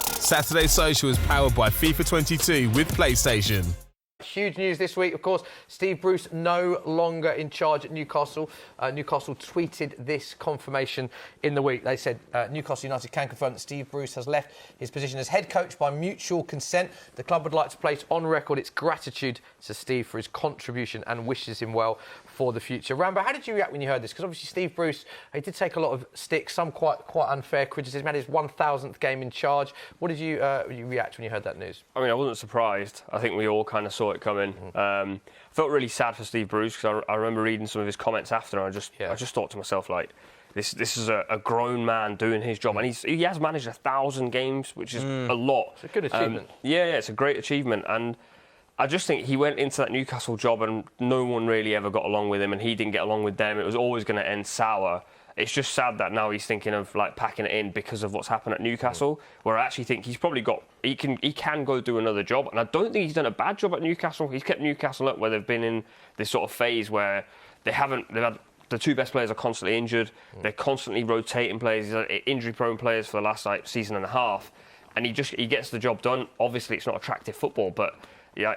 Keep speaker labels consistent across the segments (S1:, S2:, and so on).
S1: Saturday Social is powered by FIFA 22 with PlayStation.
S2: Huge news this week, of course. Steve Bruce no longer in charge at Newcastle. Newcastle tweeted this confirmation in the week. They said Newcastle United can confirm that Steve Bruce has left his position as head coach by mutual consent. The club would like to place on record its gratitude to Steve for his contribution and wishes him well for the future. Rambo, how did you react when you heard this? Because obviously Steve Bruce, he did take a lot of sticks, some quite unfair criticism. He had his 1,000th game in charge. What did you react when you heard that news?
S3: I mean, I wasn't surprised. I think we all kind of saw it coming. I felt really sad for Steve Bruce because I remember reading some of his comments after, and I just thought to myself, like, this is a grown man doing his job, and he has managed 1,000 games, which is a lot.
S2: It's a good achievement.
S3: Yeah, it's a great achievement, and I just think he went into that Newcastle job and no one really ever got along with him, and he didn't get along with them. It was always going to end sour. It's just sad that now he's thinking of like packing it in because of what's happened at Newcastle, where I actually think he's probably he can go do another job, and I don't think he's done a bad job at Newcastle. He's kept Newcastle up where they've been in this sort of phase where they've had the two best players are constantly injured. They're constantly rotating players. He's had injury-prone players for the last season and a half, and he gets the job done. Obviously, it's not attractive football, but yeah.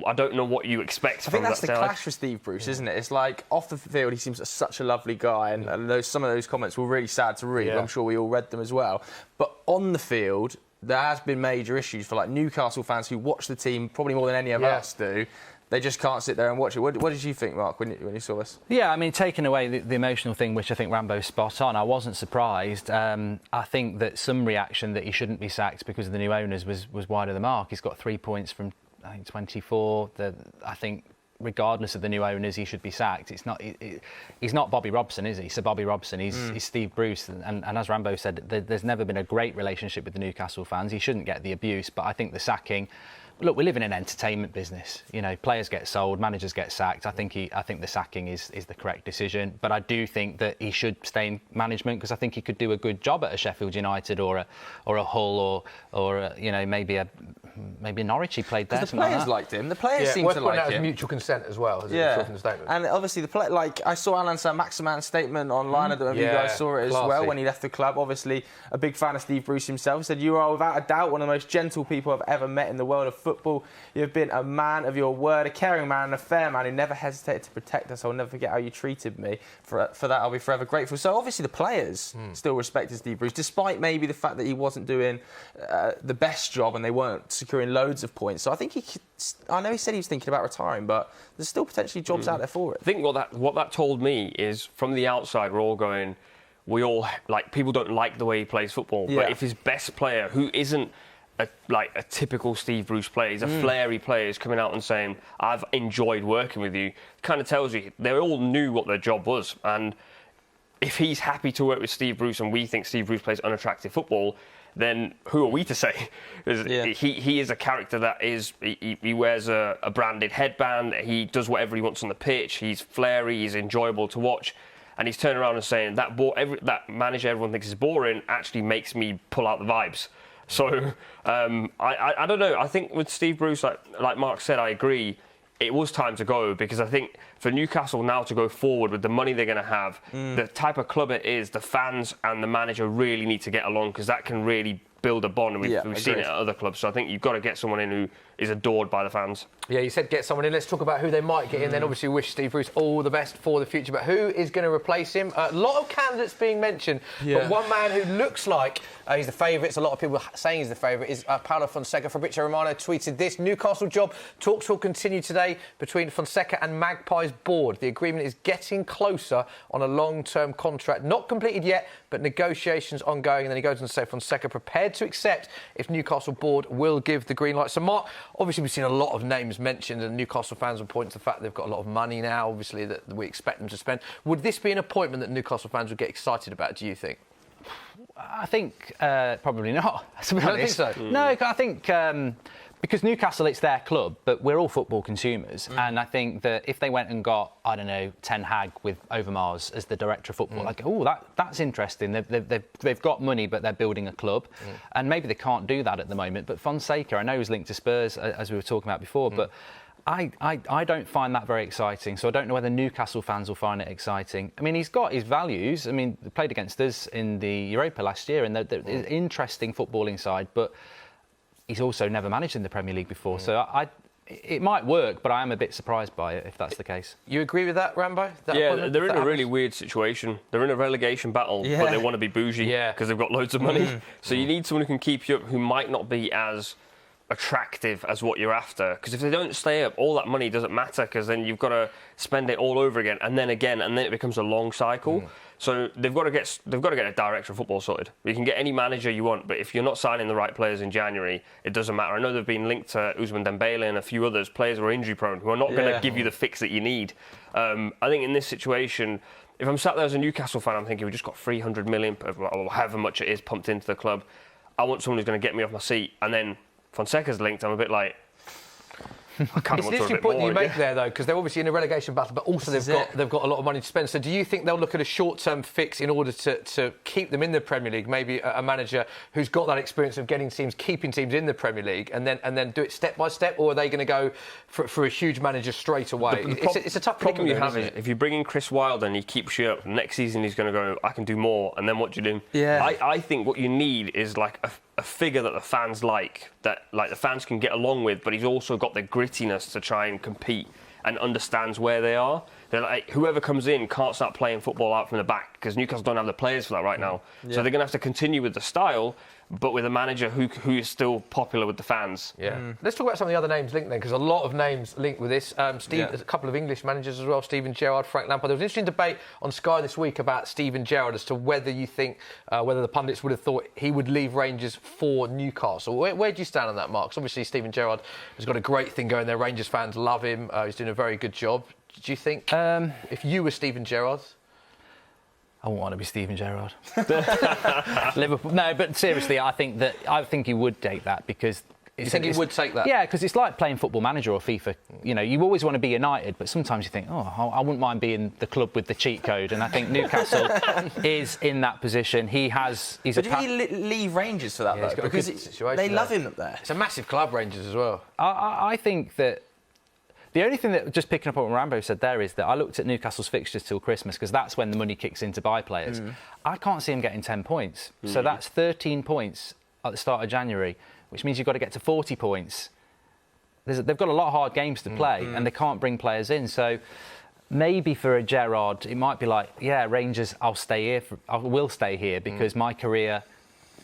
S3: I don't know what you expect.
S4: I think that's the clash for Steve Bruce, isn't it? It's like off the field, he seems such a lovely guy, and some of those comments were really sad to read. Yeah. I'm sure we all read them as well. But on the field, there has been major issues for like Newcastle fans who watch the team probably more than any of us do. They just can't sit there and watch it. What did you think, Mark, when you saw this?
S5: Yeah, I mean, taking away the emotional thing, which I think Rambo's spot on, I wasn't surprised. I think that some reaction that he shouldn't be sacked because of the new owners was wide of the mark. He's got 3 points from, I think, 24. I think, regardless of the new owners, he should be sacked. He's not Bobby Robson, is he? So Bobby Robson, he's Steve Bruce. And as Rambo said, there's never been a great relationship with the Newcastle fans. He shouldn't get the abuse, but I think the sacking... Look, we live in an entertainment business. You know, players get sold, managers get sacked. I think the sacking is the correct decision. But I do think that he should stay in management because I think he could do a good job at a Sheffield United or a Hull or maybe a Norwich. He played there.
S4: The players liked him. The players seemed to like him.
S2: As mutual consent as well. As the statement.
S4: And obviously I saw Alan Saint-Maximin's statement online. I don't know if you guys saw it as well when he left the club. Obviously, a big fan of Steve Bruce himself. He said, "You are without a doubt one of the most gentle people I've ever met in the world of football. You have been a man of your word, a caring man and a fair man who never hesitated to protect us. I'll never forget how you treated me. For that, I'll be forever grateful." So obviously the players still respected Steve Bruce, despite maybe the fact that he wasn't doing the best job and they weren't securing loads of points. So I think I know he said he was thinking about retiring, but there's still potentially jobs out there for it.
S3: I think what that told me is, from the outside, we're all going, people don't like the way he plays football. Yeah. But if his best player, who isn't a typical Steve Bruce player, he's a flary player, is coming out and saying, "I've enjoyed working with you," kind of tells you they all knew what their job was. And if he's happy to work with Steve Bruce and we think Steve Bruce plays unattractive football, then who are we to say? He is a character that he wears a branded headband, he does whatever he wants on the pitch, he's flary, he's enjoyable to watch, and he's turning around and saying that manager everyone thinks is boring actually makes me pull out the vibes. So I don't know. I think with Steve Bruce, like Mark said, I agree. It was time to go because I think for Newcastle now to go forward with the money they're going to have, the type of club it is, the fans and the manager really need to get along because that can really build a bond. And we've seen it at other clubs. So I think you've got to get someone in who is adored by the fans.
S2: Yeah, you said get someone in. Let's talk about who they might get in. Then obviously wish Steve Bruce all the best for the future. But who is going to replace him? A lot of candidates being mentioned. But one man who looks like he's the favourite, a lot of people saying he's the favourite, is Paulo Fonseca. Fabrizio Romano tweeted this: Newcastle job talks will continue today between Fonseca and Magpies board. The agreement is getting closer on a long-term contract. Not completed yet, but negotiations ongoing. And then he goes on to say Fonseca prepared to accept if Newcastle board will give the green light. So Mark, obviously we've seen a lot of names mentioned and Newcastle fans will point to the fact they've got a lot of money now, obviously, that we expect them to spend. Would this be an appointment that Newcastle fans would get excited about, do you think?
S5: I think probably not, to be honest.
S2: Don't think so?
S5: No, I think because Newcastle, it's their club, but we're all football consumers. And I think that if they went and got, I don't know, Ten Hag with Overmars as the director of football, like, that's interesting. They've got money, but they're building a club. And maybe they can't do that at the moment. But Fonseca, I know he's linked to Spurs, as we were talking about before, but I don't find that very exciting, so I don't know whether Newcastle fans will find it exciting. I mean, he's got his values. I mean, they played against us in the Europa last year, and they're an interesting footballing side, but he's also never managed in the Premier League before, so it might work, but I am a bit surprised by it if that's the case.
S2: You agree with that, Rambo?
S3: Yeah, they're in a really weird situation. They're in a relegation battle, but they want to be bougie because they've got loads of money. So you need someone who can keep you up, who might not be as attractive as what you're after, because if they don't stay up, all that money doesn't matter, because then you've got to spend it all over again, and then it becomes a long cycle. So they've got to get a director of football sorted. You can get any manager you want, but if you're not signing the right players in January, it doesn't matter. I know they've been linked to Ousmane Dembele and a few others, players who are injury prone, who are not going to give you the fix that you need. I think in this situation, if I'm sat there as a Newcastle fan, I'm thinking we just got 300 million, or however much it is, pumped into the club. I want someone who's going to get me off my seat, and then Fonseca's linked, I'm a bit like, I kind of want to
S2: It's an interesting point you make there, though, because they're obviously in a relegation battle, but also they've got a lot of money to spend. So do you think they'll look at a short-term fix in order to keep them in the Premier League? Maybe a manager who's got that experience of getting teams, keeping teams in the Premier League, and then do it step by step, or are they going to go for a huge manager straight away? It's a tough
S3: problem you have is if you bring in Chris Wilder and he keeps you up, next season he's going to go, I can do more, and then what do you do?
S4: Yeah.
S3: I think what you need is like a figure that the fans like, that like the fans can get along with, but he's also got the grittiness to try and compete and understands where they are. They're like, whoever comes in can't start playing football out from the back, because Newcastle don't have the players for that right now. So they're going to have to continue with the style, but with a manager who is still popular with the fans.
S2: Let's talk about some of the other names linked then, because a lot of names linked with this. A couple of English managers as well, Steven Gerrard, Frank Lampard. There was an interesting debate on Sky this week about Steven Gerrard as to whether you think, whether the pundits would have thought he would leave Rangers for Newcastle. Where do you stand on that, Mark? 'Cause obviously Steven Gerrard has got a great thing going there. Rangers fans love him. He's doing a very good job. Do you think, if you were Steven Gerrard...
S5: I wouldn't want to be Steven Gerrard. Liverpool. No, but seriously, I think he would take that, because...
S2: You think he would take that?
S5: Yeah, because it's like playing Football Manager or FIFA. You know, you always want to be United, but sometimes you think, I wouldn't mind being the club with the cheat code. And I think Newcastle is in that position. He's
S4: but did he leave Rangers for that, though? Because they love him up there.
S2: It's a massive club, Rangers, as well.
S5: I think that... The only thing that, just picking up on what Rambo said there, is that I looked at Newcastle's fixtures till Christmas, because that's when the money kicks in to buy players. I can't see him getting 10 points. So that's 13 points at the start of January, which means you've got to get to 40 points. They've got a lot of hard games to play, and they can't bring players in. So maybe for a Gerrard, it might be like, Rangers, I will stay here, because my career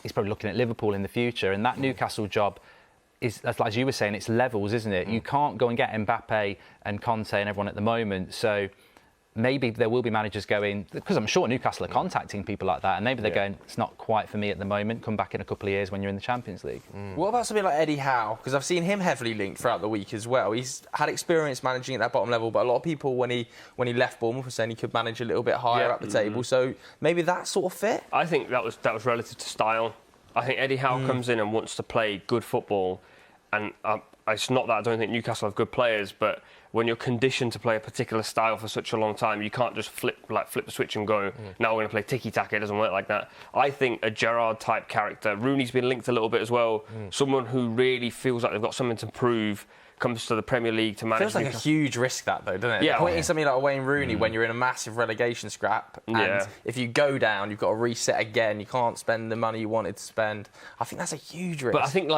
S5: is probably looking at Liverpool in the future, and that Newcastle job... as you were saying, it's levels, isn't it? You can't go and get Mbappe and Conte and everyone at the moment. So maybe there will be managers going, because I'm sure Newcastle are contacting people like that, and maybe they're going, it's not quite for me at the moment, come back in a couple of years when you're in the Champions League.
S4: What about something like Eddie Howe? Because I've seen him heavily linked throughout the week as well. He's had experience managing at that bottom level, but a lot of people, when he left Bournemouth, were saying he could manage a little bit higher up the table. So maybe that sort of fit?
S3: I think that was relative to style. I think Eddie Howe comes in and wants to play good football. And it's not that I don't think Newcastle have good players, but when you're conditioned to play a particular style for such a long time, you can't just flip the switch and go, now we're going to play tiki-taka. It doesn't work like that. I think a Gerrard-type character, Rooney's been linked a little bit as well, someone who really feels like they've got something to prove, comes to the Premier League to manage.
S4: Feels like a huge risk, that, though, doesn't it?
S3: Yeah.
S4: Appointing something like Wayne Rooney when you're in a massive relegation scrap, and if you go down, you've got to reset again. You can't spend the money you wanted to spend. I think that's a huge risk.
S3: But I think,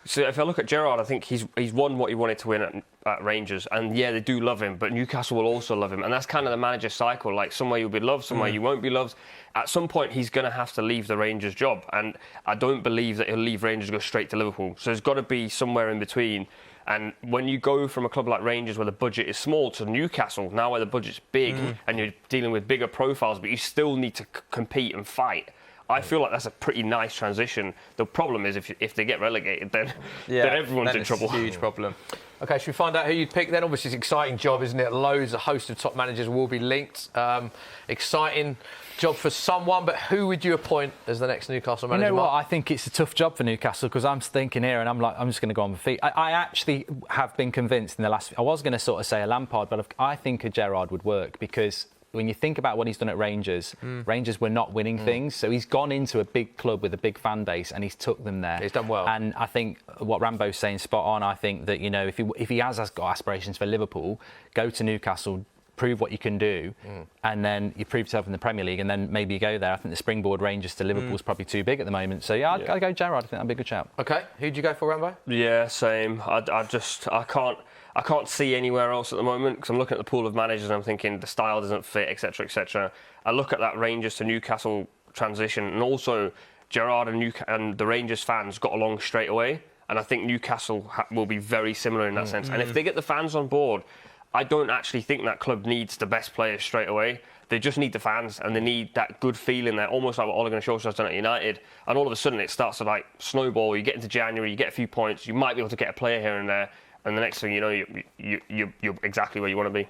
S3: so if I look at Gerrard, I think he's won what he wanted to win at Rangers, and they do love him, but Newcastle will also love him, and that's kind of the manager's cycle. Like, somewhere you'll be loved, somewhere you won't be loved. At some point, he's going to have to leave the Rangers job, and I don't believe that he'll leave Rangers and go straight to Liverpool. So there's got to be somewhere in between. And when you go from a club like Rangers, where the budget is small, to Newcastle, now where the budget's big, and you're dealing with bigger profiles, but you still need to compete and fight, I feel like that's a pretty nice transition. The problem is if they get relegated, then everyone's in trouble.
S4: It's a huge problem.
S2: OK, should we find out who you'd pick then? Obviously, it's an exciting job, isn't it? A host of top managers will be linked. Exciting job for someone, but who would you appoint as the next Newcastle manager?
S5: You know what? I think it's a tough job for Newcastle, because I'm thinking here and I'm just going to go on my feet. I actually have been convinced in the last... I was going to sort of say a Lampard, but I think a Gerrard would work, because when you think about what he's done at Rangers, Rangers were not winning things, so he's gone into a big club with a big fan base and he's took them there.
S2: He's done well.
S5: And I think what Rambo's saying spot on. I think that, you know, if he has got aspirations for Liverpool, go to Newcastle, prove what you can do, and then you prove yourself in the Premier League, and then maybe you go there. I think the springboard Rangers to Liverpool is probably too big at the moment. So yeah, I'd go Gerrard. I think that'd be a good shout.
S2: Okay, who'd you go for, Rambo?
S3: Yeah, same. I can't see anywhere else at the moment because I'm looking at the pool of managers and I'm thinking the style doesn't fit, etc., etc. I look at that Rangers to Newcastle transition, and also Gerrard and the Rangers fans got along straight away, and I think Newcastle will be very similar in that sense. And if they get the fans on board, I don't actually think that club needs the best players straight away. They just need the fans, and they need that good feeling there, almost like what Ole Gunnar Solskjaer's done at United. And all of a sudden, it starts to like snowball. You get into January, you get a few points, you might be able to get a player here and there, and the next thing you know, you're exactly where you want to be.